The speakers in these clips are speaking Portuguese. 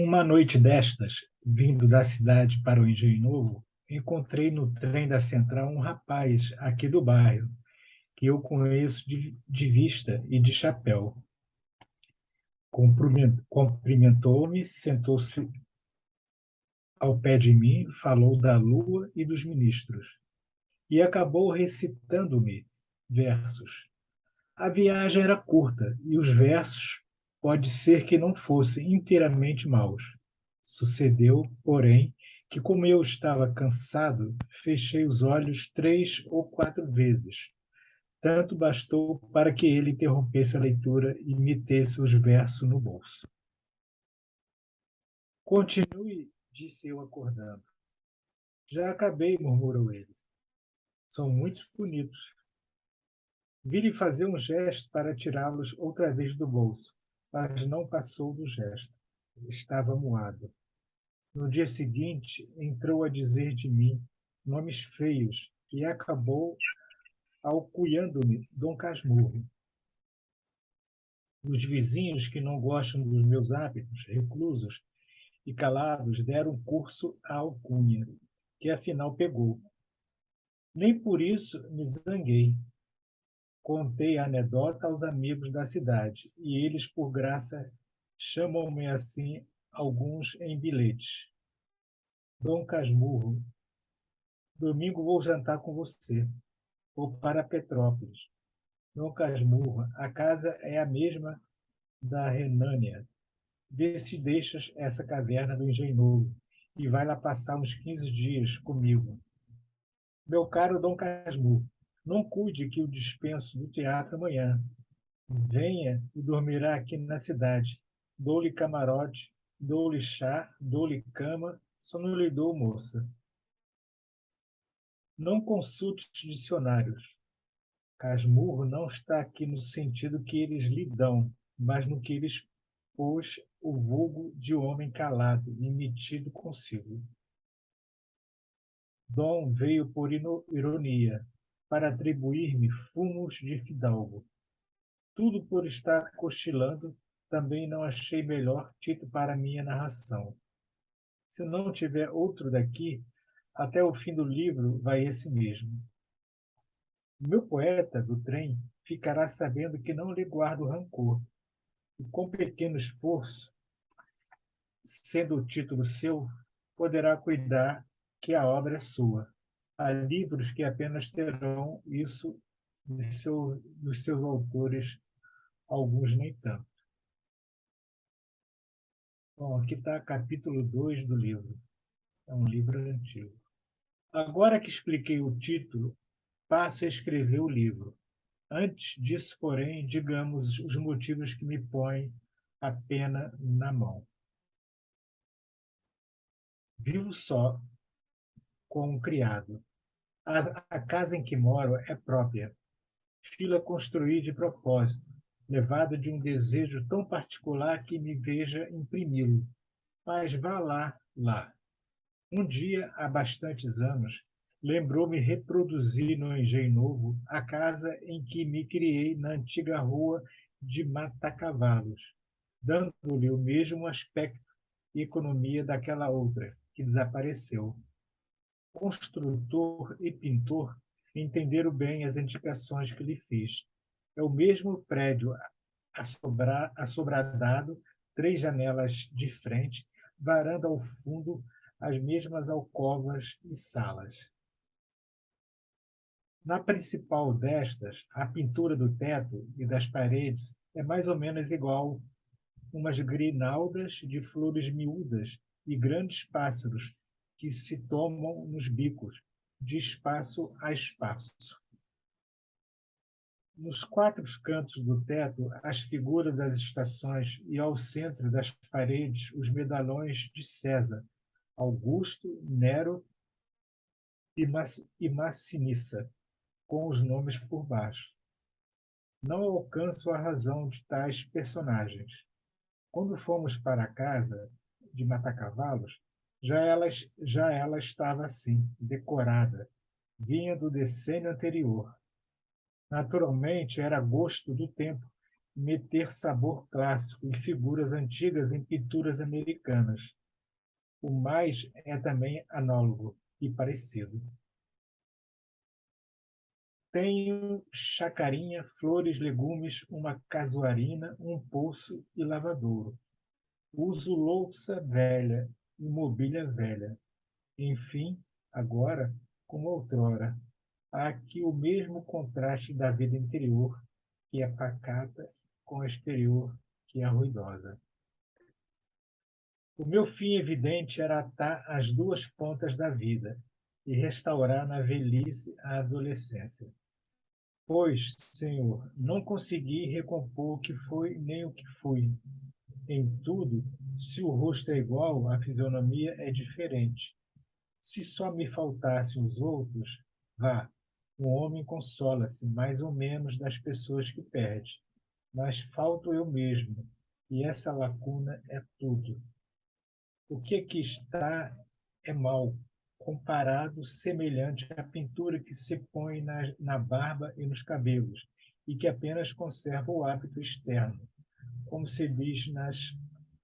Uma noite destas, vindo da cidade para o Engenho Novo, encontrei no trem da Central um rapaz aqui do bairro, que eu conheço de vista e de chapéu. Cumprimentou-me, sentou-se ao pé de mim, falou da lua e dos ministros, e acabou recitando-me versos. A viagem era curta e os versos pode ser que não fossem inteiramente maus. Sucedeu, porém, que, como eu estava cansado, fechei os olhos 3 ou 4 vezes. Tanto bastou para que ele interrompesse a leitura e metesse os versos no bolso. Continue, disse eu acordando. Já acabei, murmurou ele. São muito bonitos. Vi-lhe fazer um gesto para tirá-los outra vez do bolso, mas não passou do gesto. Estava moado. No dia seguinte, entrou a dizer de mim nomes feios e acabou alcunhando-me Dom Casmurro. Os vizinhos que não gostam dos meus hábitos, reclusos e calados, deram curso à alcunha, que afinal pegou. Nem por isso me zanguei. Contei a anedota aos amigos da cidade, e eles, por graça, chamam-me assim, alguns em bilhetes. Dom Casmurro, domingo vou jantar com você. Vou para Petrópolis. Dom Casmurro, a casa é a mesma da Renânia. Vê se deixas essa caverna do Engenho Novo e vai lá passar uns 15 dias comigo. Meu caro Dom Casmurro, não cuide que o dispenso do teatro amanhã. Venha e dormirá aqui na cidade. Dou-lhe camarote, dou-lhe chá, dou-lhe cama, só não lhe dou moça. Não consulte dicionários. Casmurro não está aqui no sentido que eles lhe dão, mas no que eles pôs o vulgo de homem calado e metido consigo. Dom veio por ironia, para atribuir-me fumos de fidalgo. Tudo por estar cochilando, também não achei melhor título para minha narração. Se não tiver outro daqui, até o fim do livro vai esse mesmo. O meu poeta do trem ficará sabendo que não lhe guardo rancor, e com pequeno esforço, sendo o título seu, poderá cuidar que a obra é sua. Há livros que apenas terão isso dos seus autores, alguns nem tanto. Bom, aqui está capítulo 2 do livro. É um livro antigo. Agora que expliquei o título, passo a escrever o livro. Antes disso, porém, digamos os motivos que me põem a pena na mão. Vivo só, com um criado. A casa em que moro é própria. Fila construí de propósito, levado de um desejo tão particular que me veja imprimi-lo. Mas vá lá. Um dia, há bastantes anos, lembrou-me reproduzir no Engenho Novo a casa em que me criei na antiga rua de Matacavalos, dando-lhe o mesmo aspecto e economia daquela outra, que desapareceu. Construtor e pintor entenderam bem as indicações que lhe fiz. É o mesmo prédio assobradado, 3 janelas de frente, varanda ao fundo, as mesmas alcovas e salas. Na principal destas, a pintura do teto e das paredes é mais ou menos igual, umas grinaldas de flores miúdas e grandes pássaros que se tomam nos bicos, de espaço a espaço. Nos 4 cantos do teto, as figuras das estações e ao centro das paredes, os medalhões de César, Augusto, Nero e Massinissa, com os nomes por baixo. Não alcanço a razão de tais personagens. Quando fomos para a casa de Matacavalos, já ela estava assim, decorada, vinha do decênio anterior. Naturalmente, era gosto do tempo meter sabor clássico e figuras antigas em pinturas americanas. O mais é também análogo e parecido. Tenho chacarinha, flores, legumes, uma casuarina, um poço e lavadouro. Uso louça velha e mobília velha. Enfim, agora, como outrora, há aqui o mesmo contraste da vida interior, que é pacata, com a exterior, que é ruidosa. O meu fim evidente era atar as duas pontas da vida e restaurar na velhice a adolescência. Pois, Senhor, não consegui recompor o que foi nem o que fui. Em tudo, se o rosto é igual, a fisionomia é diferente. Se só me faltassem os outros, vá, o homem consola-se mais ou menos das pessoas que perde. Mas falto eu mesmo, e essa lacuna é tudo. O que aqui está é mal, comparado semelhante à pintura que se põe na barba e nos cabelos, e que apenas conserva o hábito externo. Como se diz nas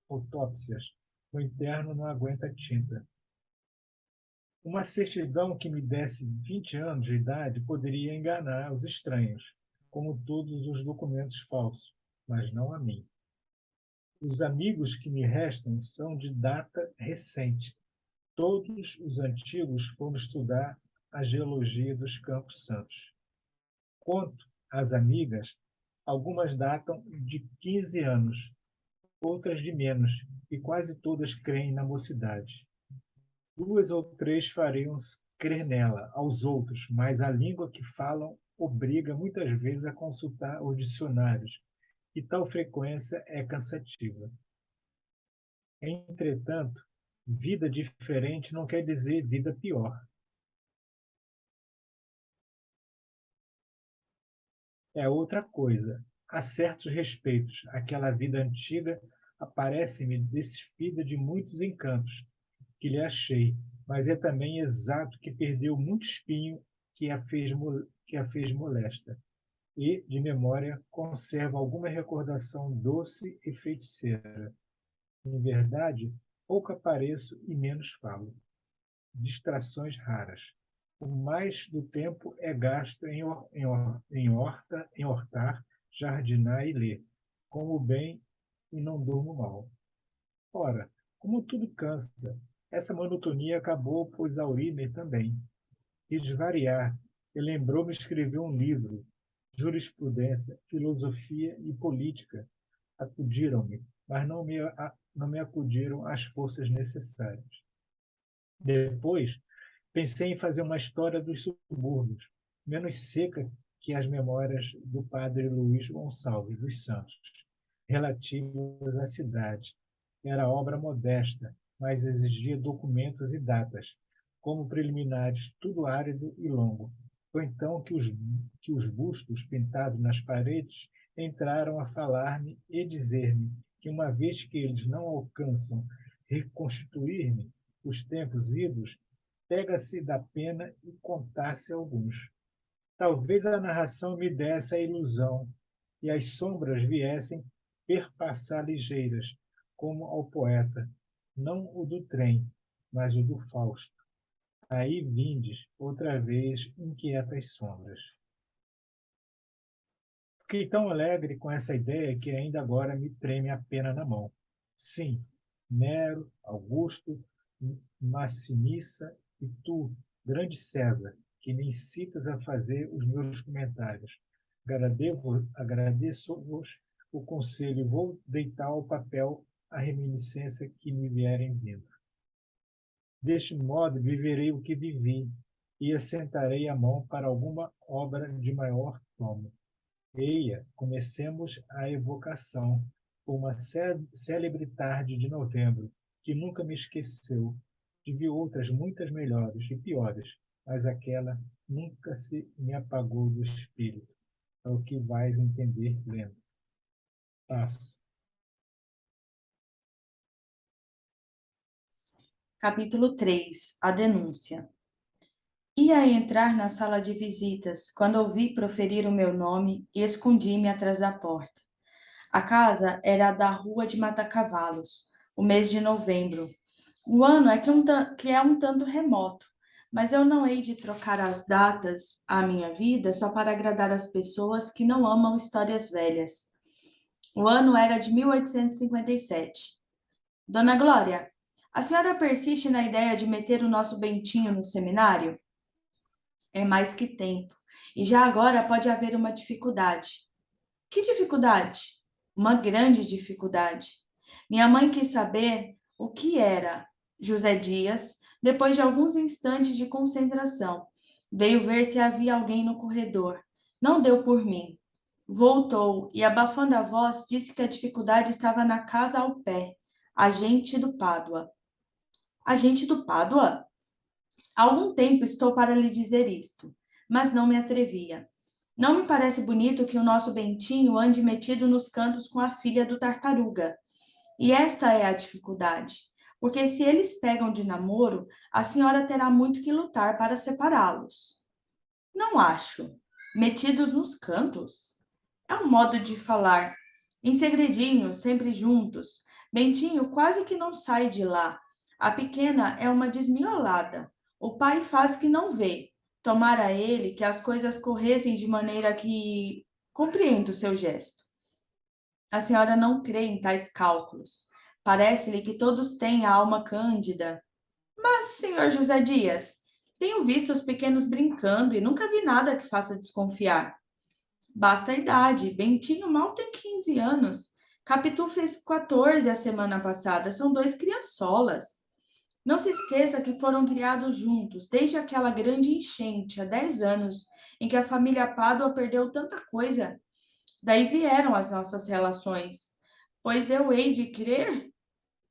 autópsias, o interno não aguenta tinta. Uma certidão que me desse 20 anos de idade poderia enganar os estranhos, como todos os documentos falsos, mas não a mim. Os amigos que me restam são de data recente. Todos os antigos foram estudar a geologia dos Campos Santos. Quanto às amigas, algumas datam de 15 anos, outras de menos, e quase todas creem na mocidade. 2 ou 3 fariam crer nela, aos outros, mas a língua que falam obriga muitas vezes a consultar os dicionários, e tal frequência é cansativa. Entretanto, vida diferente não quer dizer vida pior. É outra coisa. A certos respeitos, aquela vida antiga aparece-me despida de muitos encantos que lhe achei, mas é também exato que perdeu muito espinho que a fez molesta, e, de memória, conserva alguma recordação doce e feiticeira. Em verdade, pouco apareço e menos falo. Distrações raras. O mais do tempo é gasto em hortar, jardinar e ler. Como bem e não durmo mal. Ora, como tudo cansa, essa monotonia acabou por exaurir-me também. Quis variar, e lembrou-me escrever um livro. Jurisprudência, filosofia e política acudiram-me, mas não me acudiram as forças necessárias. Depois, pensei em fazer uma história dos subúrbios, menos seca que as memórias do padre Luís Gonçalves dos Santos, relativas à cidade. Era obra modesta, mas exigia documentos e datas, como preliminares, tudo árido e longo. Foi então que os bustos pintados nas paredes entraram a falar-me e dizer-me que, uma vez que eles não alcançam reconstituir-me os tempos idos, pega-se da pena e contasse alguns. Talvez a narração me desse a ilusão e as sombras viessem perpassar ligeiras, como ao poeta, não o do trem, mas o do Fausto. Aí vindes, outra vez, inquietas sombras. Fiquei tão alegre com essa ideia que ainda agora me treme a pena na mão. Sim, Nero, Augusto, Massinissa e tu, grande César, que me incitas a fazer os meus comentários. Agradeço-vos o conselho e vou deitar ao papel a reminiscência que me vierem vindo. Deste modo, viverei o que vivi e assentarei a mão para alguma obra de maior tomo. Eia, comecemos a evocação por uma célebre tarde de novembro, que nunca me esqueceu. Tive outras muitas melhores e piores, mas aquela nunca se me apagou do espírito. É o que vais entender lendo. Passo. Capítulo 3. A denúncia. Ia entrar na sala de visitas quando ouvi proferir o meu nome e escondi-me atrás da porta. A casa era a da Rua de Matacavalos, o mês de novembro. O ano é que é um tanto remoto, mas eu não hei de trocar as datas à minha vida só para agradar as pessoas que não amam histórias velhas. O ano era de 1857. Dona Glória, a senhora persiste na ideia de meter o nosso Bentinho no seminário? É mais que tempo, e já agora pode haver uma dificuldade. Que dificuldade? Uma grande dificuldade. Minha mãe quis saber o que era José Dias, depois de alguns instantes de concentração. Veio ver se havia alguém no corredor. Não deu por mim. Voltou e, abafando a voz, disse que a dificuldade estava na casa ao pé, agente do Pádua. Agente do Pádua? Há algum tempo estou para lhe dizer isto, mas não me atrevia. Não me parece bonito que o nosso Bentinho ande metido nos cantos com a filha do Tartaruga. E esta é a dificuldade, porque se eles pegam de namoro, a senhora terá muito que lutar para separá-los. Não acho. Metidos nos cantos? É um modo de falar. Em segredinho, sempre juntos. Bentinho quase que não sai de lá. A pequena é uma desmiolada. O pai faz que não vê. Tomara ele que as coisas corressem de maneira que compreendo o seu gesto. A senhora não crê em tais cálculos. Parece-lhe que todos têm a alma cândida. Mas, senhor José Dias, tenho visto os pequenos brincando e nunca vi nada que faça desconfiar. Basta a idade. Bentinho mal tem 15 anos. Capitu fez 14 a semana passada. São dois criançolas. Não se esqueça que foram criados juntos, desde aquela grande enchente, há 10 anos, em que a família Pádua perdeu tanta coisa. Daí vieram as nossas relações. Pois eu hei de crer?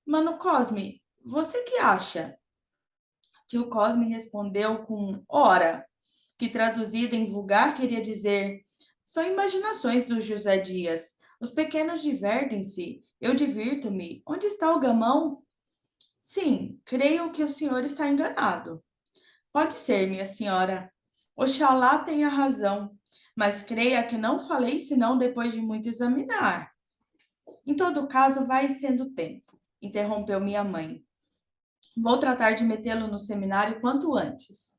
Mano Cosme, você que acha? Tio Cosme respondeu com ora, que traduzida em vulgar queria dizer: são imaginações do José Dias. Os pequenos divertem-se, eu divirto-me. Onde está o gamão? Sim, creio que o senhor está enganado. Pode ser, minha senhora. Oxalá tenha razão, mas creia que não falei senão depois de muito examinar. Em todo caso, vai sendo tempo, interrompeu minha mãe. Vou tratar de metê-lo no seminário quanto antes.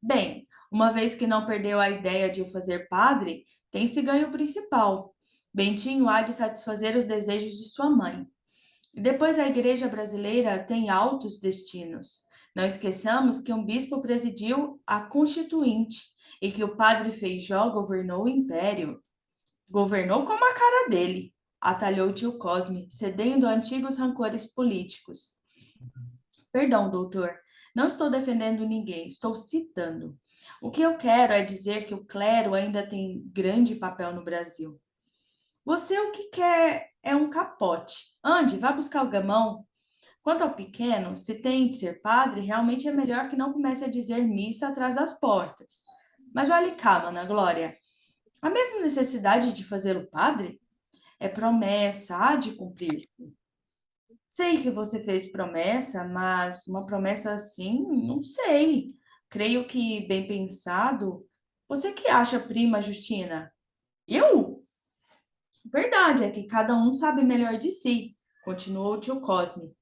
Bem, uma vez que não perdeu a ideia de o fazer padre, tem-se ganho principal. Bentinho há de satisfazer os desejos de sua mãe. E depois a igreja brasileira tem altos destinos. Não esqueçamos que um bispo presidiu a Constituinte e que o padre Feijó governou o império. Governou como a cara dele, atalhou tio Cosme, cedendo a antigos rancores políticos. Perdão, doutor, não estou defendendo ninguém, estou citando. O que eu quero é dizer que o clero ainda tem grande papel no Brasil. Você o que quer é um capote. Ande, vá buscar o gamão. Quanto ao pequeno, se tem de ser padre, realmente é melhor que não comece a dizer missa atrás das portas. Mas olhe cá, Ana Glória, a mesma necessidade de fazê-lo padre? É promessa, há de cumprir-se. Sei que você fez promessa, mas uma promessa assim, não sei. Creio que, bem pensado, você que acha, prima Justina? Eu? Verdade é que cada um sabe melhor de si, continuou o tio Cosme.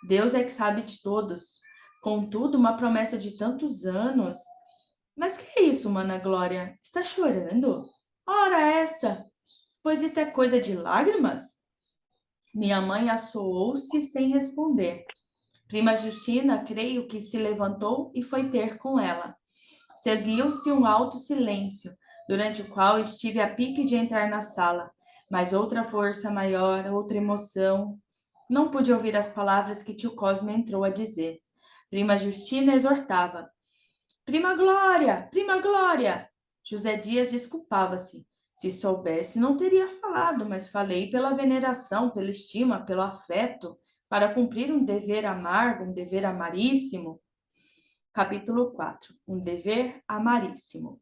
Deus é que sabe de todos. Contudo, uma promessa de tantos anos. Mas que é isso, mana Glória? Está chorando? Ora esta! Pois isto é coisa de lágrimas? Minha mãe assoou-se sem responder. Prima Justina, creio que se levantou e foi ter com ela. Seguiu-se um alto silêncio, durante o qual estive a pique de entrar na sala, mas outra força maior, outra emoção. Não pude ouvir as palavras que tio Cosme entrou a dizer. Prima Justina exortava. Prima Glória! Prima Glória! José Dias desculpava-se. Se soubesse, não teria falado, mas falei pela veneração, pela estima, pelo afeto, para cumprir um dever amargo, um dever amaríssimo. Capítulo 4. Um dever amaríssimo.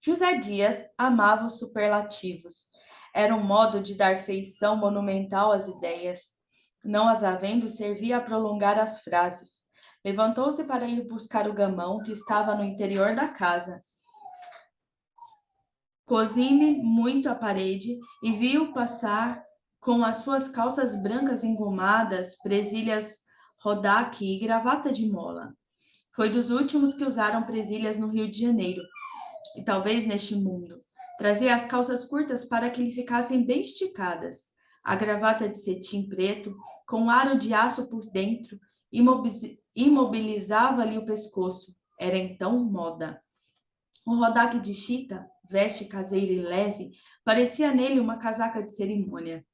José Dias amava os superlativos. Era um modo de dar feição monumental às ideias. Não as havendo, servia a prolongar as frases. Levantou-se para ir buscar o gamão que estava no interior da casa. Cozi-me muito à parede e vi-o passar com as suas calças brancas engomadas, presilhas rodaque e gravata de mola. Foi dos últimos que usaram presilhas no Rio de Janeiro, e talvez neste mundo. Trazia as calças curtas para que lhe ficassem bem esticadas. A gravata de cetim preto, com um aro de aço por dentro, imobilizava-lhe o pescoço. Era então moda. O rodaque de chita, veste caseira e leve, parecia nele uma casaca de cerimônia.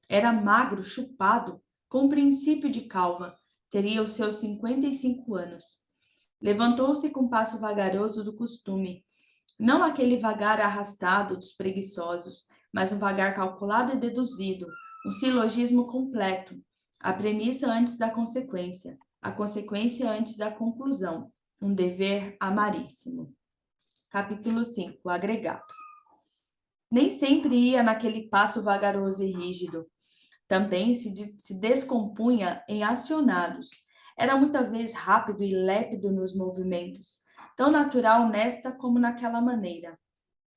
Era magro, chupado, com princípio de calva. Teria os seus 55 anos. Levantou-se com passo vagaroso do costume. Não aquele vagar arrastado dos preguiçosos, mas um vagar calculado e deduzido, um silogismo completo, a premissa antes da consequência, a consequência antes da conclusão, um dever amaríssimo. Capítulo 5, o agregado. Nem sempre ia naquele passo vagaroso e rígido. Também se descompunha em acionados. Era muita vez rápido e lépido nos movimentos, tão natural nesta como naquela maneira.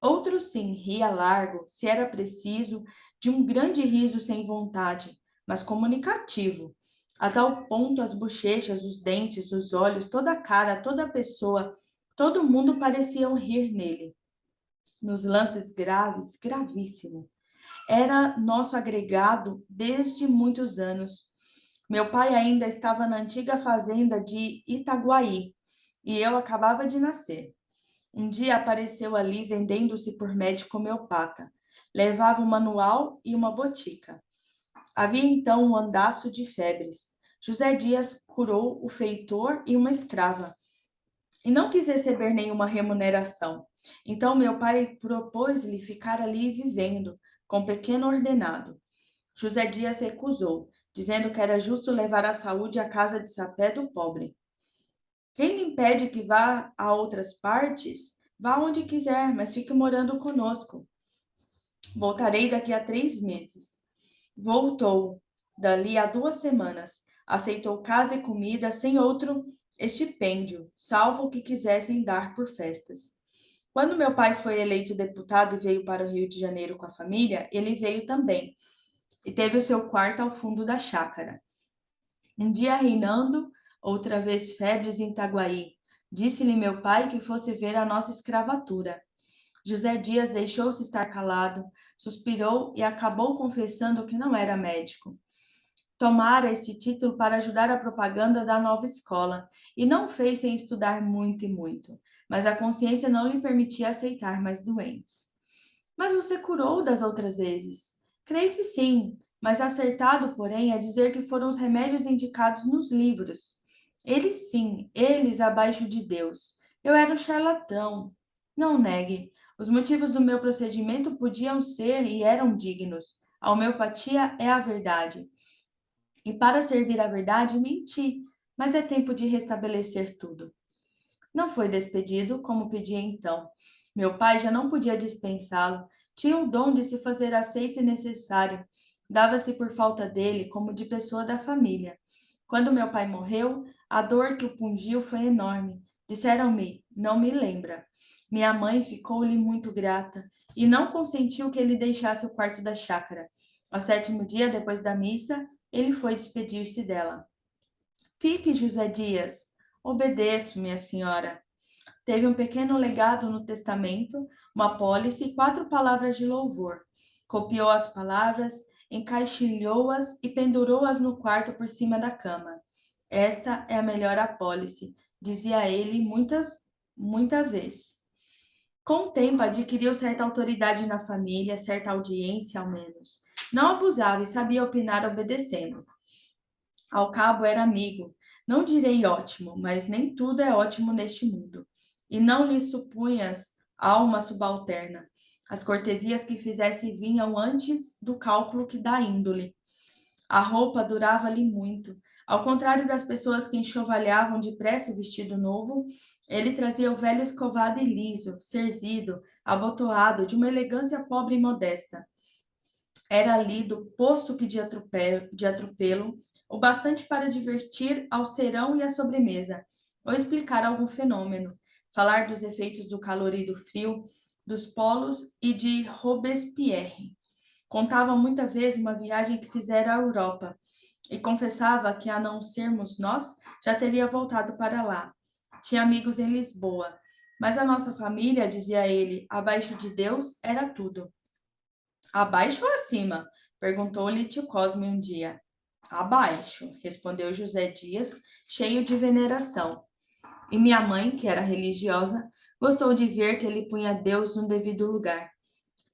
Outro sim, ria largo, se era preciso, de um grande riso sem vontade, mas comunicativo. A tal ponto as bochechas, os dentes, os olhos, toda a cara, toda a pessoa, todo mundo pareciam rir nele. Nos lances graves, gravíssimo. Era nosso agregado desde muitos anos. Meu pai ainda estava na antiga fazenda de Itaguaí e eu acabava de nascer. Um dia apareceu ali vendendo-se por médico homeopata. Levava um manual e uma botica. Havia então um andaço de febres. José Dias curou o feitor e uma escrava. E não quis receber nenhuma remuneração. Então meu pai propôs-lhe ficar ali vivendo, com pequeno ordenado. José Dias recusou, dizendo que era justo levar a saúde à casa de sapé do pobre. Quem lhe impede que vá a outras partes? Vá onde quiser, mas fique morando conosco. Voltarei daqui a 3 meses. Voltou. Dali a 2 semanas. Aceitou casa e comida sem outro estipêndio, salvo o que quisessem dar por festas. Quando meu pai foi eleito deputado e veio para o Rio de Janeiro com a família, ele veio também, e teve o seu quarto ao fundo da chácara. Um dia reinando, outra vez febres em Itaguaí, disse-lhe meu pai que fosse ver a nossa escravatura. José Dias deixou-se estar calado, suspirou e acabou confessando que não era médico. Tomara este título para ajudar a propaganda da nova escola, e não fez sem estudar muito e muito, mas a consciência não lhe permitia aceitar mais doentes. Mas você curou das outras vezes? Creio que sim, mas acertado, porém, é dizer que foram os remédios indicados nos livros. Eles sim, eles abaixo de Deus. Eu era um charlatão. Não negue. Os motivos do meu procedimento podiam ser e eram dignos. A homeopatia é a verdade. E para servir à verdade, menti, mas é tempo de restabelecer tudo. Não foi despedido, como pedia então. Meu pai já não podia dispensá-lo, tinha o dom de se fazer aceito e necessário. Dava-se por falta dele como de pessoa da família. Quando meu pai morreu, a dor que o pungiu foi enorme. Disseram-me, não me lembra. Minha mãe ficou-lhe muito grata e não consentiu que ele deixasse o quarto da chácara. Ao 7º dia, depois da missa, ele foi despedir-se dela. Fique, José Dias. Obedeço, minha senhora. Teve um pequeno legado no testamento, uma apólice e 4 palavras de louvor. Copiou as palavras, encaixilhou-as e pendurou-as no quarto por cima da cama. Esta é a melhor apólice, dizia ele muita vez. Com o tempo, adquiriu certa autoridade na família, certa audiência, ao menos. Não abusava e sabia opinar obedecendo. Ao cabo, era amigo. Não direi ótimo, mas nem tudo é ótimo neste mundo. E não lhe supunhas alma subalterna. As cortesias que fizesse vinham antes do cálculo que dá índole. A roupa durava-lhe muito. Ao contrário das pessoas que enxovalhavam depressa o vestido novo, ele trazia o velho escovado e liso, cerzido, abotoado, de uma elegância pobre e modesta. Era lido, posto que de atropelo, o bastante para divertir ao serão e à sobremesa, ou explicar algum fenômeno, falar dos efeitos do calor e do frio, dos polos e de Robespierre. Contava muitas vezes uma viagem que fizera à Europa e confessava que, a não sermos nós, já teria voltado para lá. Tinha amigos em Lisboa, mas a nossa família, dizia ele, abaixo de Deus era tudo. Abaixo ou acima? Perguntou-lhe tio Cosme um dia. Abaixo, respondeu José Dias, cheio de veneração. E minha mãe, que era religiosa, gostou de ver que ele punha Deus no devido lugar.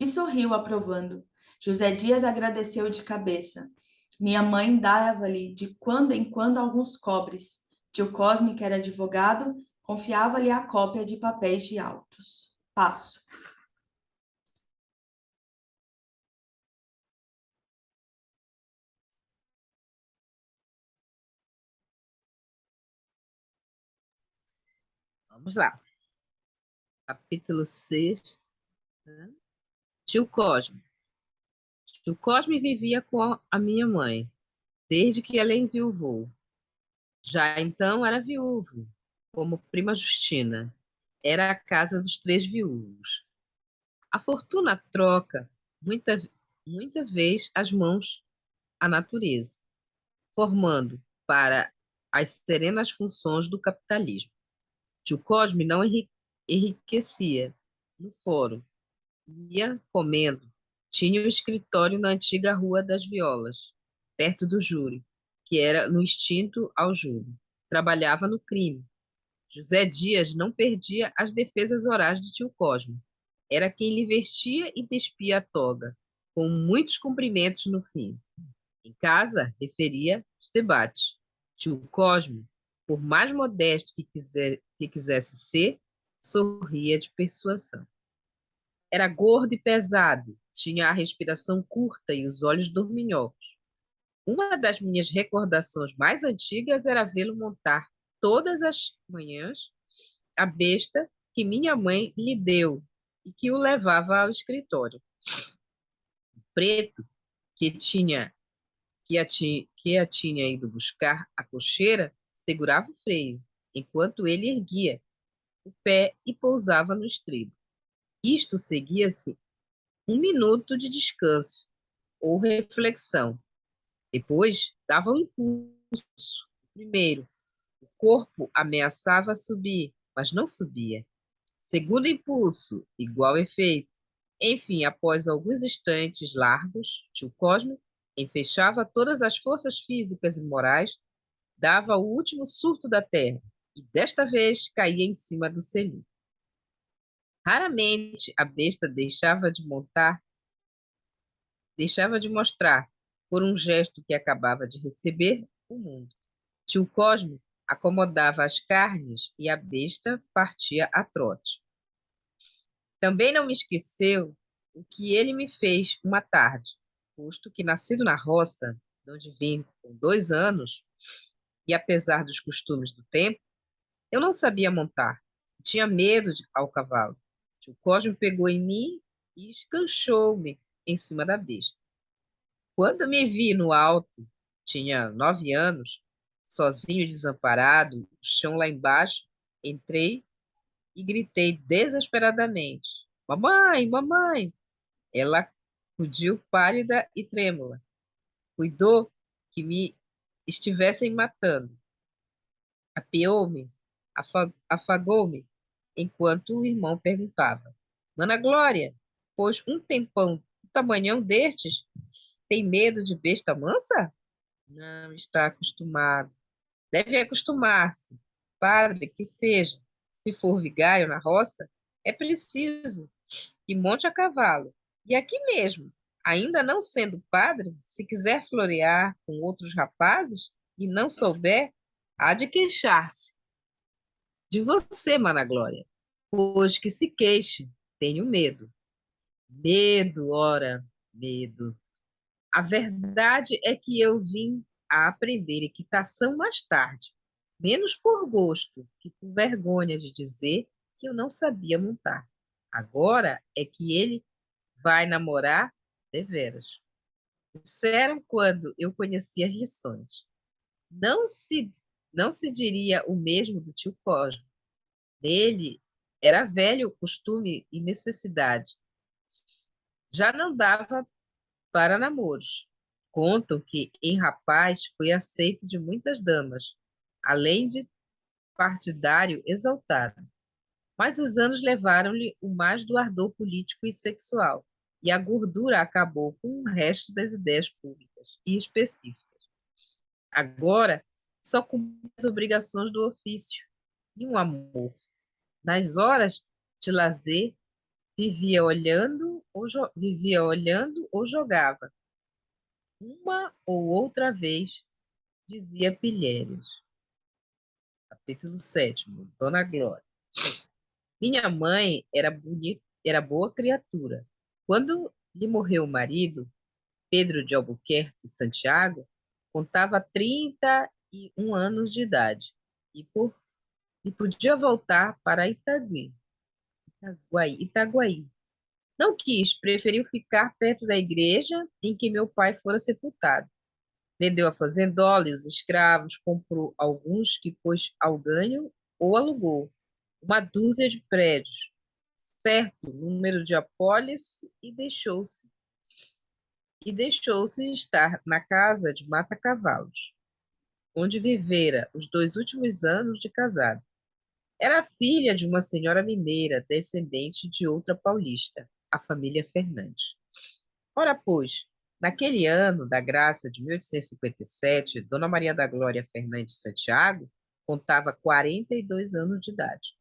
E sorriu, aprovando. José Dias agradeceu de cabeça. Minha mãe dava-lhe de quando em quando alguns cobres. Tio Cosme, que era advogado, confiava-lhe a cópia de papéis de autos. Passo. Vamos lá. Capítulo 6. Né? Tio Cosme. Tio Cosme vivia com a minha mãe, desde que ela enviuvou. Já então era viúvo, como prima Justina. Era a casa dos 3 viúvos. A fortuna troca, muita vez, as mãos à natureza, formando para as serenas funções do capitalismo. Tio Cosme não enriquecia no fórum, ia comendo. Tinha um escritório na antiga Rua das Violas, perto do júri, que era no extinto ao júri. Trabalhava no crime. José Dias não perdia as defesas orais de tio Cosme. Era quem lhe vestia e despia a toga, com muitos cumprimentos no fim. Em casa, referia os debates. Tio Cosme, por mais modesto que quisesse ser, sorria de persuasão. Era gordo e pesado, tinha a respiração curta e os olhos dorminhocos. Uma das minhas recordações mais antigas era vê-lo montar todas as manhãs a besta que minha mãe lhe deu e que o levava ao escritório. O preto, que a tinha ido buscar a cocheira, segurava o freio, enquanto ele erguia o pé e pousava no estribo. Isto seguia-se 1 minuto de descanso ou reflexão. Depois dava um impulso. Primeiro, o corpo ameaçava subir, mas não subia. Segundo impulso, igual efeito. Enfim, após alguns instantes largos, tio Cosme enfechava todas as forças físicas e morais, dava o último surto da terra e desta vez caía em cima do selim. Raramente a besta deixava de mostrar, por um gesto que acabava de receber, o mundo. Tio Cosme acomodava as carnes e a besta partia a trote. Também não me esqueceu o que ele me fez uma tarde, posto que, nascido na roça, de onde vim com 2 anos, e apesar dos costumes do tempo, eu não sabia montar. Tinha medo ao cavalo. Tio Cosme pegou em mim e escanchou-me em cima da besta. Quando me vi no alto, tinha 9 anos, sozinho e desamparado, o chão lá embaixo, entrei e gritei desesperadamente: Mamãe, mamãe! Ela acudiu pálida e trêmula. Cuidou que me estivessem matando. Apeou-me, afagou-me, enquanto o irmão perguntava: Mana Glória, pois um tempão do tamanhão destes tem medo de besta mansa? Não está acostumado. Deve acostumar-se. Padre, que seja. Se for vigário na roça, é preciso que monte a cavalo. E aqui mesmo, ainda não sendo padre, se quiser florear com outros rapazes e não souber, há de queixar-se de você, Mana Glória, pois que se queixe, tenho medo. Medo, ora, medo. A verdade é que eu vim a aprender equitação mais tarde, menos por gosto que por vergonha de dizer que eu não sabia montar. Agora é que ele vai namorar deveras. Disseram quando eu conheci as lições. Não se, não se diria o mesmo do tio Cosme. Nele Era velho o costume e necessidade. Já não dava para namoros. Contam que, em rapaz, foi aceito de muitas damas, além de partidário exaltado. Mas os anos levaram-lhe o mais do ardor político e sexual, e a gordura acabou com o resto das ideias públicas e específicas. Agora, só cumpria as obrigações do ofício e um amor. Nas horas de lazer, vivia olhando ou jogava. Uma ou outra vez, dizia Pilhérios. Capítulo 7. Dona Glória. Minha mãe era bonita, era boa criatura. Quando lhe morreu o marido, Pedro de Albuquerque Santiago, contava 31 anos de idade e podia voltar para Itaguaí. Não quis, preferiu ficar perto da igreja em que meu pai fora sepultado. Vendeu a fazendola e os escravos, comprou alguns que pôs ao ganho ou alugou, uma dúzia de prédios, certo número de apólices e deixou-se estar na casa de Mata-Cavalos, onde vivera os 2 últimos anos de casado. Era filha de uma senhora mineira, descendente de outra paulista, a família Fernandes. Ora, pois, naquele ano da graça de 1857, Dona Maria da Glória Fernandes Santiago contava 42 anos de idade.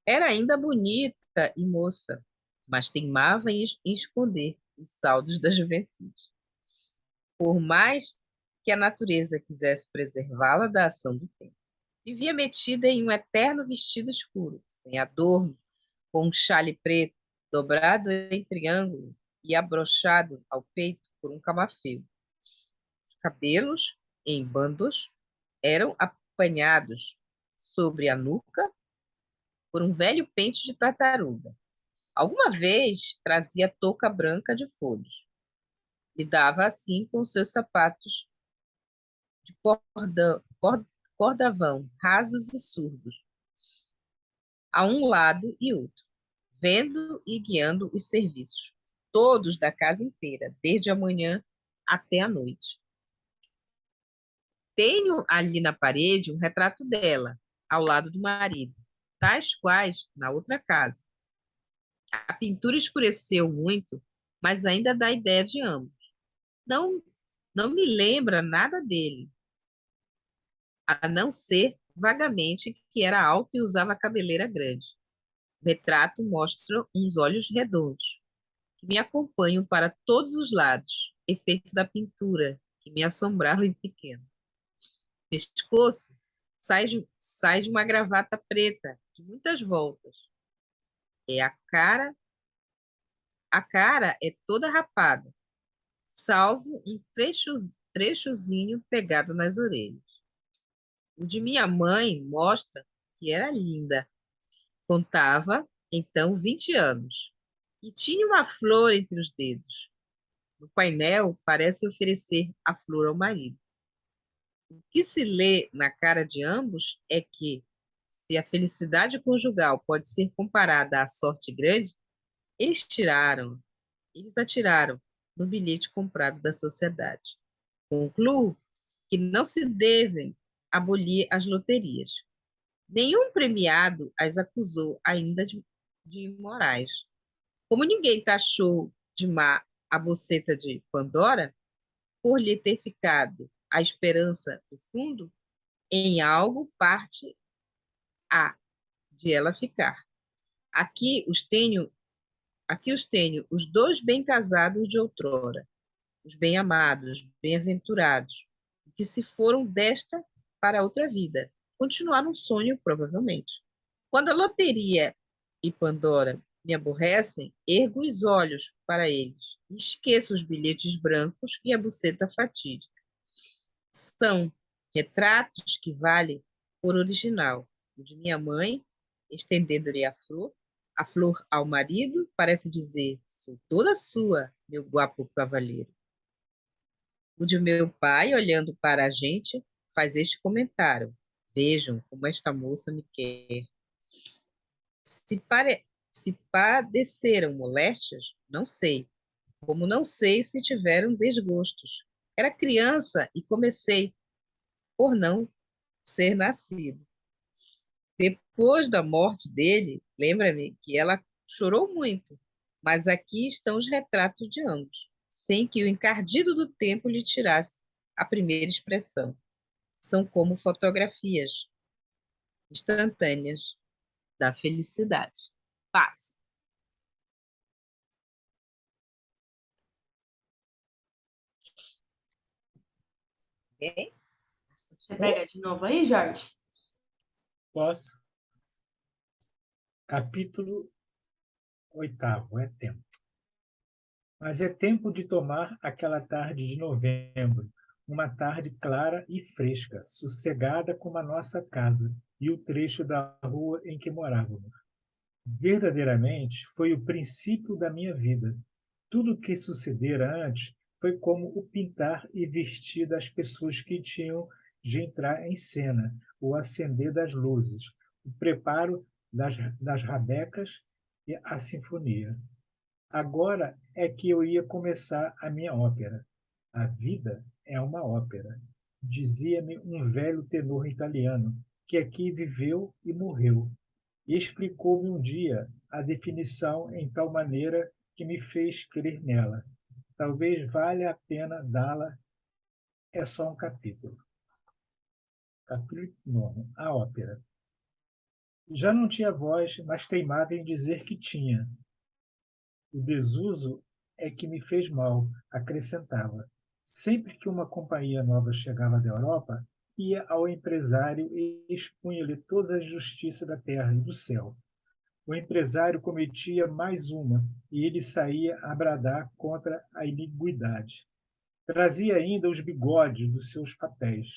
Era ainda bonita e moça, mas teimava em esconder os saldos da juventude. Por mais que a natureza quisesse preservá-la da ação do tempo. Vivia metida em um eterno vestido escuro, sem adorno, com um chale preto, dobrado em triângulo e abrochado ao peito por um camafeu. Os cabelos, em bandos, eram apanhados sobre a nuca por um velho pente de tartaruga. Alguma vez trazia touca branca de folhos. Lidava assim com seus sapatos de cordavão, rasos e surdos, a um lado e outro, vendo e guiando os serviços, todos da casa inteira, desde a manhã até a noite. Tenho ali na parede um retrato dela, ao lado do marido, tais quais na outra casa. A pintura escureceu muito, mas ainda dá ideia de ambos. Não, não me lembra nada dele, a não ser vagamente que era alto e usava cabeleira grande. O retrato mostra uns olhos redondos, que me acompanham para todos os lados, efeito da pintura, que me assombrava em pequeno. O pescoço sai de uma gravata preta, de muitas voltas. A cara é toda rapada, salvo um trechozinho pegado nas orelhas. O de minha mãe mostra que era linda. Contava, então, 20 anos. E tinha uma flor entre os dedos. No painel, parece oferecer a flor ao marido. O que se lê na cara de ambos é que, se a felicidade conjugal pode ser comparada à sorte grande, eles atiraram no bilhete comprado da sociedade. Concluo que não se devem abolir as loterias. Nenhum premiado as acusou ainda de imorais. Como ninguém taxou de má a boceta de Pandora, por lhe ter ficado a esperança do fundo, em algo parte há de ela ficar. Aqui os tenho, os dois bem casados de outrora, os bem amados, bem-aventurados, que se foram desta para outra vida, continuaram um sonho, provavelmente. Quando a loteria e Pandora me aborrecem, ergo os olhos para eles, e esqueço os bilhetes brancos e a buceta fatídica. São retratos que valem por original. O de minha mãe, estendendo-lhe a flor ao marido, parece dizer: sou toda sua, meu guapo cavalheiro. O de meu pai, olhando para a gente, faz este comentário: vejam como esta moça me quer. Se padeceram moléstias, não sei, como não sei se tiveram desgostos. Era criança e comecei por não ser nascido. Depois da morte dele, lembra-me que ela chorou muito, mas aqui estão os retratos de ambos, sem que o encardido do tempo lhe tirasse a primeira expressão. São como fotografias instantâneas da felicidade. Passo. Ok? Você pega de novo aí, Jorge? Posso? Capítulo 8º, é tempo. Mas é tempo de tomar aquela tarde de novembro, uma tarde clara e fresca, sossegada como a nossa casa e o trecho da rua em que morávamos. Verdadeiramente, foi o princípio da minha vida. Tudo o que sucedera antes foi como o pintar e vestir das pessoas que tinham de entrar em cena, o acender das luzes, o preparo das rabecas e a sinfonia. Agora é que eu ia começar a minha ópera. A vida é uma ópera, dizia-me um velho tenor italiano que aqui viveu e morreu, e explicou-me um dia a definição em tal maneira que me fez crer nela. Talvez valha a pena dá-la, é só um capítulo. Capítulo 9, a ópera. Já não tinha voz, mas teimava em dizer que tinha. O desuso é que me fez mal, acrescentava. Sempre que uma companhia nova chegava da Europa, ia ao empresário e expunha-lhe toda a justiça da terra e do céu. O empresário cometia mais uma e ele saía a bradar contra a iniquidade. Trazia ainda os bigodes dos seus papéis.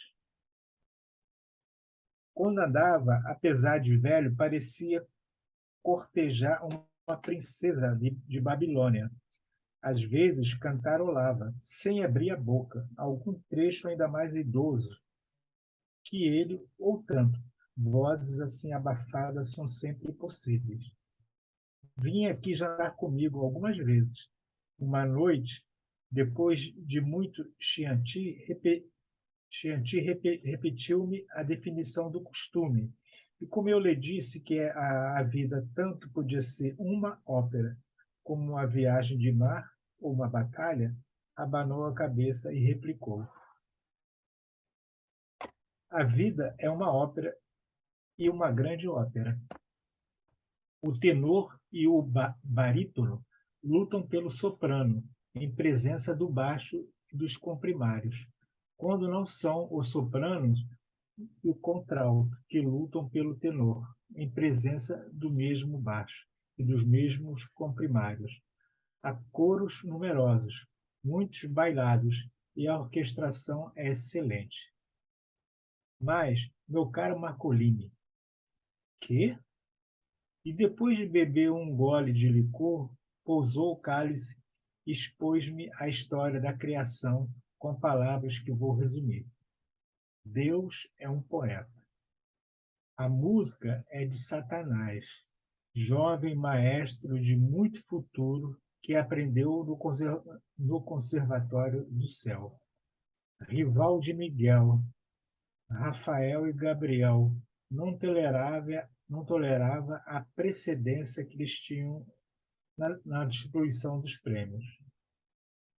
Quando andava, apesar de velho, parecia cortejar uma princesa de Babilônia. Às vezes cantarolava, sem abrir a boca, algum trecho ainda mais idoso que ele, ou tanto. Vozes assim abafadas são sempre possíveis. Vinha aqui jantar comigo algumas vezes. Uma noite, depois de muito Chianti repetiu-me a definição do costume. E como eu lhe disse que a vida tanto podia ser uma ópera como uma viagem de mar ou uma batalha, abanou a cabeça e replicou: a vida é uma ópera e uma grande ópera. O tenor e o barítono lutam pelo soprano, em presença do baixo e dos comprimários, quando não são os sopranos e o contralto que lutam pelo tenor, em presença do mesmo baixo e dos mesmos comprimários. Há coros numerosos, muitos bailados, e a orquestração é excelente. Mas, meu caro Marcolini, que? E depois de beber um gole de licor, pousou o cálice e expôs-me a história da criação com palavras que vou resumir. Deus é um poeta. A música é de Satanás, jovem maestro de muito futuro que aprendeu no Conservatório do Céu. Rival de Miguel, Rafael e Gabriel não tolerava a precedência que eles tinham na distribuição dos prêmios.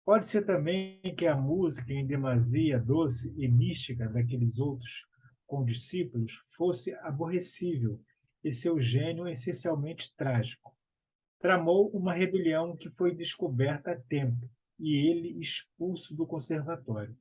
Pode ser também que a música, em demasia doce e mística daqueles outros condiscípulos, fosse aborrecível e seu gênio essencialmente trágico. Tramou uma rebelião que foi descoberta a tempo e ele expulso do conservatório.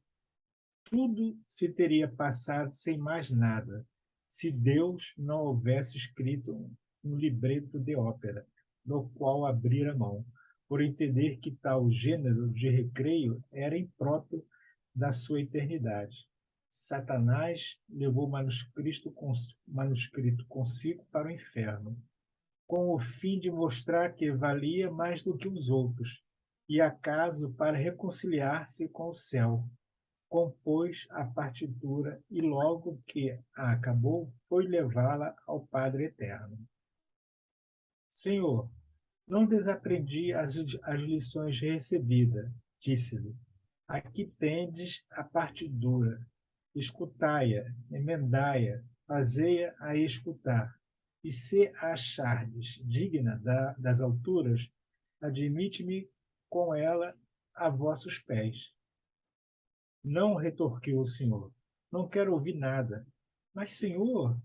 Tudo se teria passado sem mais nada, se Deus não houvesse escrito um libreto de ópera, do qual abrira mão, por entender que tal gênero de recreio era impróprio da sua eternidade. Satanás levou o manuscrito consigo para o inferno, com o fim de mostrar que valia mais do que os outros, e acaso para reconciliar-se com o céu. Compôs a partitura e, logo que a acabou, foi levá-la ao Padre Eterno. Senhor, não desaprendi as lições recebidas, disse-lhe. Aqui tendes a partitura. Escutai-a, emendai-a, fazei-a a escutar. E se a achardes digna das alturas, admite-me com ela a vossos pés. Não, retorquiu o Senhor, não quero ouvir nada. Mas, Senhor,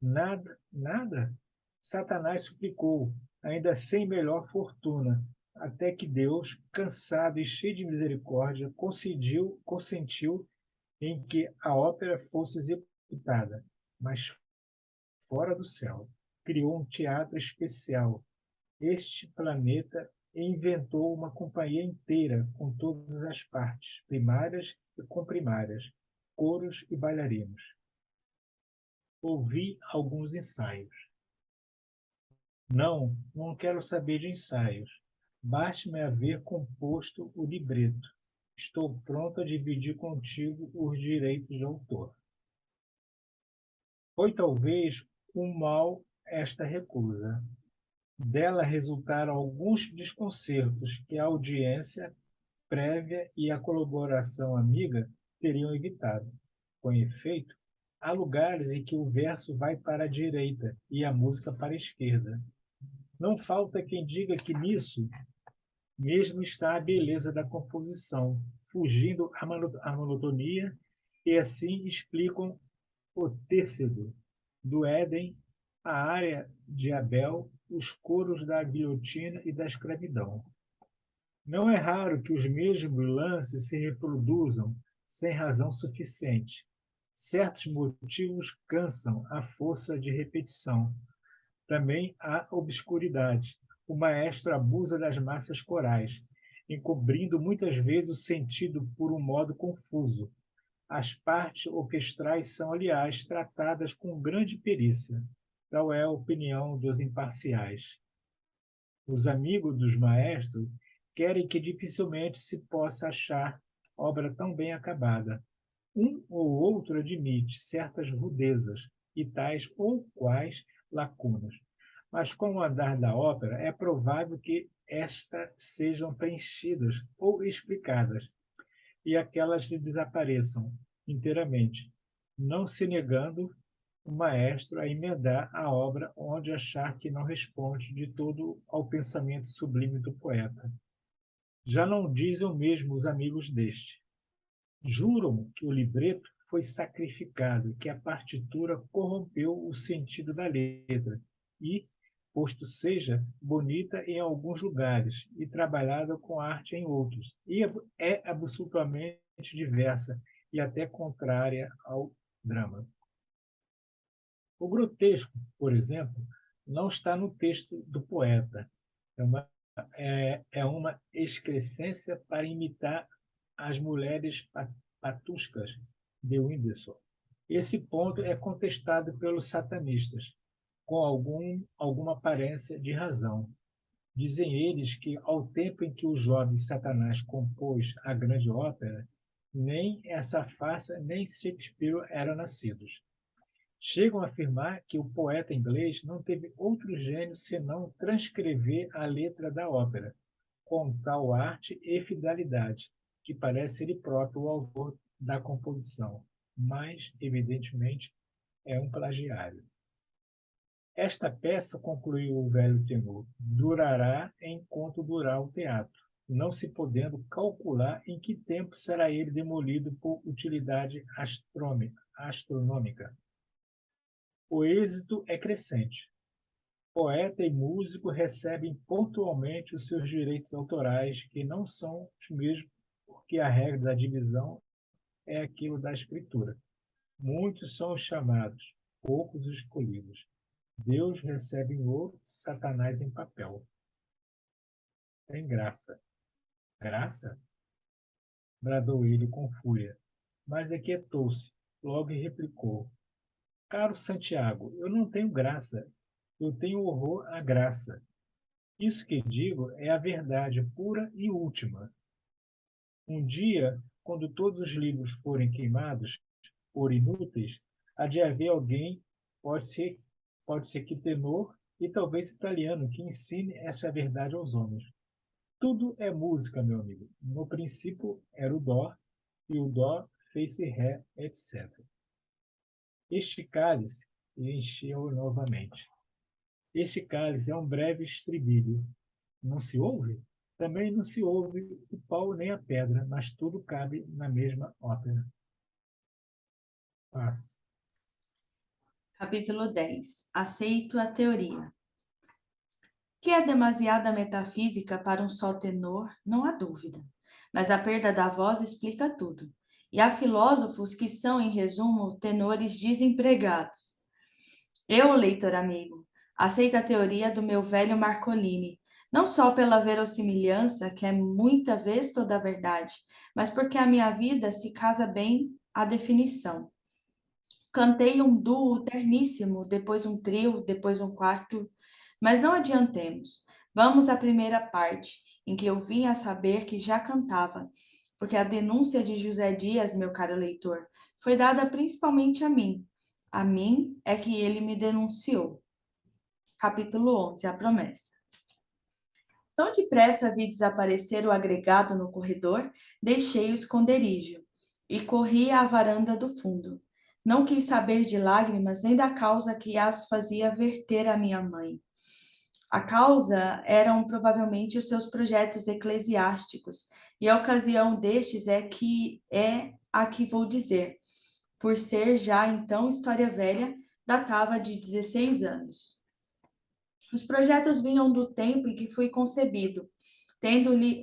nada, nada? Satanás suplicou, ainda sem melhor fortuna, até que Deus, cansado e cheio de misericórdia, consentiu em que a ópera fosse executada, mas fora do céu. Criou um teatro especial. Este planeta inventou uma companhia inteira, com todas as partes, primárias e comprimárias, coros e bailarinos. Ouvi alguns ensaios. Não, não quero saber de ensaios. Baste-me haver composto o libreto. Estou pronto a dividir contigo os direitos de autor. Foi talvez um mal esta recusa. Dela resultaram alguns desconcertos que a audiência prévia e a colaboração amiga teriam evitado. Com efeito, há lugares em que o verso vai para a direita e a música para a esquerda. Não falta quem diga que nisso mesmo está a beleza da composição, fugindo à monotonia, e assim explicam o têxodo do Éden, a área de Abel, os coros da guilhotina e da escravidão. Não é raro que os mesmos lances se reproduzam sem razão suficiente. Certos motivos cansam a força de repetição. Também há obscuridade. O maestro abusa das massas corais, encobrindo muitas vezes o sentido por um modo confuso. As partes orquestrais são, aliás, tratadas com grande perícia. Tal é a opinião dos imparciais. Os amigos dos maestros querem que dificilmente se possa achar obra tão bem acabada. Um ou outro admite certas rudezas e tais ou quais lacunas, mas com o andar da ópera é provável que estas sejam preenchidas ou explicadas, e aquelas desapareçam inteiramente, não se negando o maestro a emendar a obra onde achar que não responde de todo ao pensamento sublime do poeta. Já não dizem o mesmo os amigos deste. Juram que o libreto foi sacrificado, que a partitura corrompeu o sentido da letra e, posto seja bonita em alguns lugares e trabalhada com arte em outros, e é absolutamente diversa e até contrária ao drama. O grotesco, por exemplo, não está no texto do poeta. É uma excrescência para imitar as mulheres patuscas de Windsor. Esse ponto é contestado pelos satanistas, com alguma aparência de razão. Dizem eles que, ao tempo em que o jovem Satanás compôs a grande ópera, nem essa farsa nem Shakespeare eram nascidos. Chegam a afirmar que o poeta inglês não teve outro gênio senão transcrever a letra da ópera, com tal arte e fidelidade, que parece ele próprio o autor da composição, mas, evidentemente, é um plagiário. Esta peça, concluiu o velho tenor, durará enquanto durar o teatro, não se podendo calcular em que tempo será ele demolido por utilidade astronômica. O êxito é crescente. Poeta e músico recebem pontualmente os seus direitos autorais, que não são os mesmos, porque a regra da divisão é aquilo da escritura. Muitos são os chamados, poucos os escolhidos. Deus recebe em ouro, Satanás em papel. Tem graça. Graça? Bradou ele com fúria, mas aquietou-se, logo e replicou. Caro Santiago, eu não tenho graça, eu tenho horror à graça. Isso que digo é a verdade pura e última. Um dia, quando todos os livros forem queimados por inúteis, há de haver alguém, pode ser que tenor e talvez italiano que ensine essa verdade aos homens. Tudo é música, meu amigo. No princípio era o dó, e o dó fez-se ré, etc. Este cálice, e encheu novamente. Este cálice é um breve estribilho. Não se ouve? Também não se ouve o pau nem a pedra, mas tudo cabe na mesma ópera. Passo. Capítulo 10. Aceito a teoria. Que é demasiada metafísica para um só tenor, não há dúvida. Mas a perda da voz explica tudo. E há filósofos que são, em resumo, tenores desempregados. Eu, leitor amigo, aceito a teoria do meu velho Marcolini, não só pela verossimilhança, que é muita vez toda a verdade, mas porque a minha vida se casa bem à definição. Cantei um duo terníssimo, depois um trio, depois um quarto, mas não adiantemos. Vamos à primeira parte, em que eu vim a saber que já cantava, porque a denúncia de José Dias, meu caro leitor, foi dada principalmente a mim. A mim é que ele me denunciou. Capítulo 11, a promessa. Tão depressa vi desaparecer o agregado no corredor, deixei o esconderijo e corri à varanda do fundo. Não quis saber de lágrimas nem da causa que as fazia verter a minha mãe. A causa eram provavelmente os seus projetos eclesiásticos, e a ocasião destes é a que vou dizer, por ser já então história velha, datava de 16 anos. Os projetos vinham do tempo em que fui concebido, tendo-lhe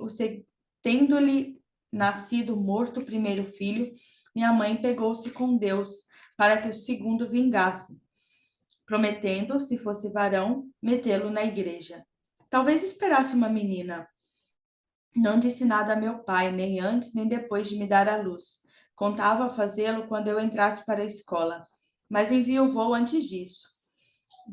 nascido morto o primeiro filho, minha mãe pegou-se com Deus para que o segundo vingasse, prometendo, se fosse varão, metê-lo na igreja. Talvez esperasse uma menina. Não disse nada a meu pai, nem antes nem depois de me dar à luz. Contava fazê-lo quando eu entrasse para a escola, mas enviou antes disso.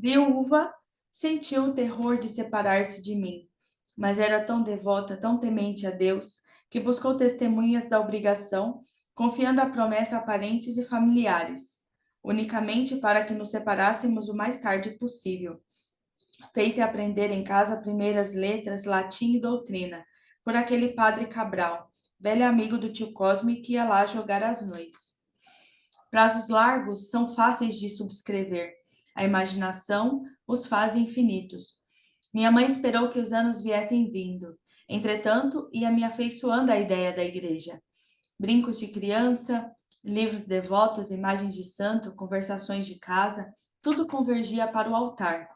Viúva, sentiu o terror de separar-se de mim, mas era tão devota, tão temente a Deus, que buscou testemunhas da obrigação, confiando a promessa a parentes e familiares, unicamente para que nos separássemos o mais tarde possível. Fez-se aprender em casa primeiras letras, latim e doutrina, por aquele padre Cabral, velho amigo do tio Cosme que ia lá jogar as noites. Prazos largos são fáceis de subscrever. A imaginação os faz infinitos. Minha mãe esperou que os anos viessem vindo. Entretanto, ia me afeiçoando à ideia da igreja. Brincos de criança, livros devotos, imagens de santo, conversações de casa, tudo convergia para o altar.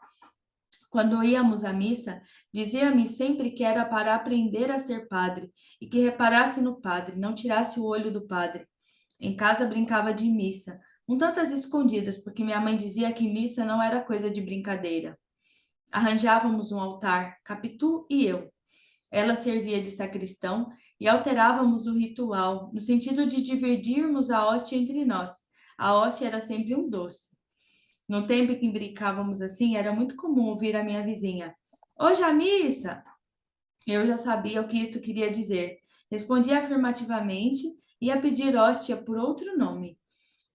Quando íamos à missa, dizia-me sempre que era para aprender a ser padre e que reparasse no padre, não tirasse o olho do padre. Em casa brincava de missa, um tanto às escondidas, porque minha mãe dizia que missa não era coisa de brincadeira. Arranjávamos um altar, Capitu e eu. Ela servia de sacristão e alterávamos o ritual, no sentido de dividirmos a hóstia entre nós. A hóstia era sempre um doce. No tempo em que brincávamos assim, era muito comum ouvir a minha vizinha: "Hoje a missa!" Eu já sabia o que isto queria dizer. Respondia afirmativamente e ia pedir hóstia por outro nome.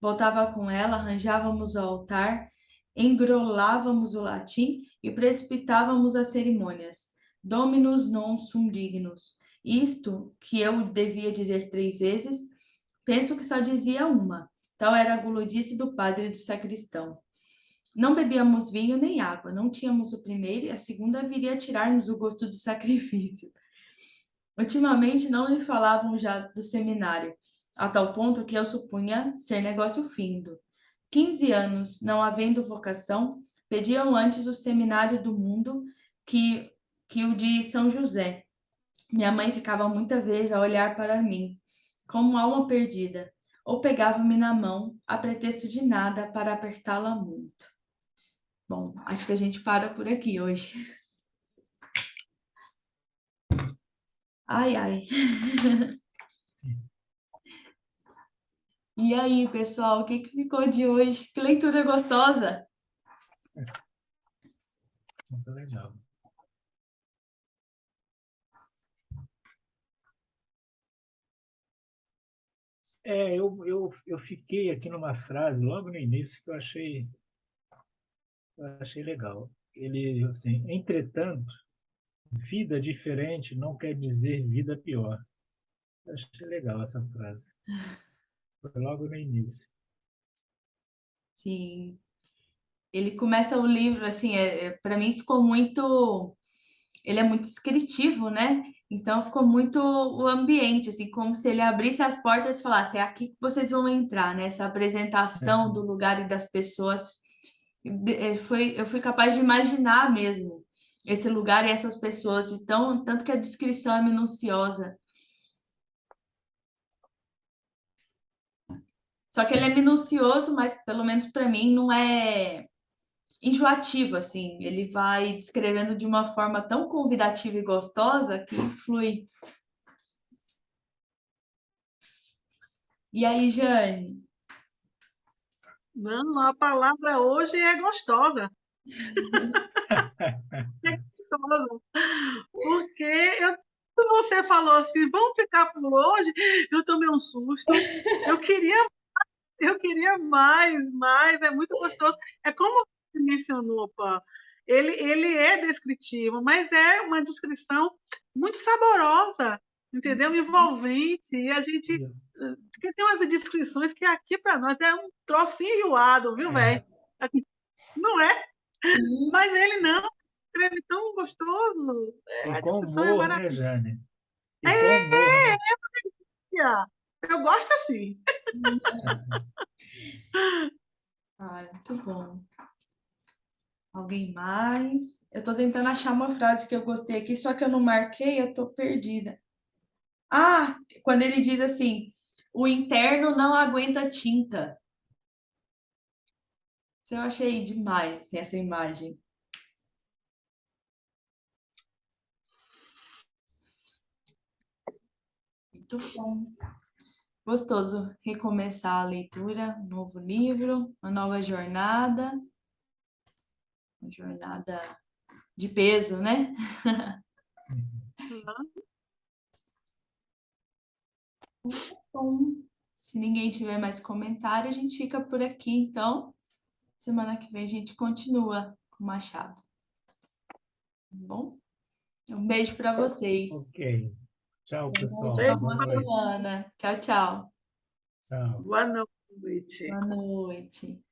Voltava com ela, arranjávamos o altar, engrolávamos o latim e precipitávamos as cerimônias. Dominus non sum dignus. Isto, que eu devia dizer 3 vezes, penso que só dizia uma. Tal era a guludice do padre e do sacristão. Não bebíamos vinho nem água, não tínhamos o primeiro e a segunda viria a tirar-nos o gosto do sacrifício. Ultimamente não me falavam já do seminário, a tal ponto que eu supunha ser negócio findo. 15 anos, não havendo vocação, pediam antes o seminário do mundo que o de São José. Minha mãe ficava muita vez a olhar para mim, como alma perdida, ou pegava-me na mão, a pretexto de nada, para apertá-la muito. Bom, acho que a gente para por aqui hoje. Ai, ai. E aí, pessoal, o que ficou de hoje? Que leitura gostosa! Muito legal. Eu fiquei aqui numa frase logo no início que eu achei legal. ele assim, entretanto, vida diferente não quer dizer vida pior. Eu achei legal essa frase. Foi logo no início. Sim. Ele começa o livro, assim, para mim ficou muito... Ele é muito descritivo, né? Então ficou muito o ambiente, assim, como se ele abrisse as portas e falasse, é aqui que vocês vão entrar, né? Essa apresentação do lugar e das pessoas. Eu fui capaz de imaginar mesmo esse lugar e essas pessoas, tanto que a descrição é minuciosa. Só que ele é minucioso, mas pelo menos para mim não é enjoativo, assim. Ele vai descrevendo de uma forma tão convidativa e gostosa que flui. E aí, Jane? Não, a palavra hoje é gostosa. É gostosa. Porque quando você falou assim, vamos ficar por hoje, eu tomei um susto. Eu queria mais, é muito gostoso. É como você mencionou, Pá. Ele é descritivo, mas é uma descrição muito saborosa, entendeu? Envolvente. E a gente porque tem umas descrições que aqui para nós é um troço enjoado, viu, velho? Não é? Mas ele não, escreve tão gostoso. E A com discussão é humor, né, maravilhosa. Jane? E com humor, né? Eu gosto assim. Ah, muito bom. Alguém mais? Eu tô tentando achar uma frase que eu gostei aqui, só que eu não marquei, eu tô perdida. Ah, quando ele diz assim, o interno não aguenta tinta. Isso eu achei demais, assim, essa imagem. Muito bom. Gostoso recomeçar a leitura, um novo livro, uma nova jornada. Uma jornada de peso, né? Bom, se ninguém tiver mais comentário, a gente fica por aqui, então. Semana que vem a gente continua com o Machado. Tá bom? Um beijo para vocês. Ok. Tchau, Tenham pessoal. uma Beijo, boa Boa noite. semana. Tchau, tchau. Tchau. boa noite. Boa noite.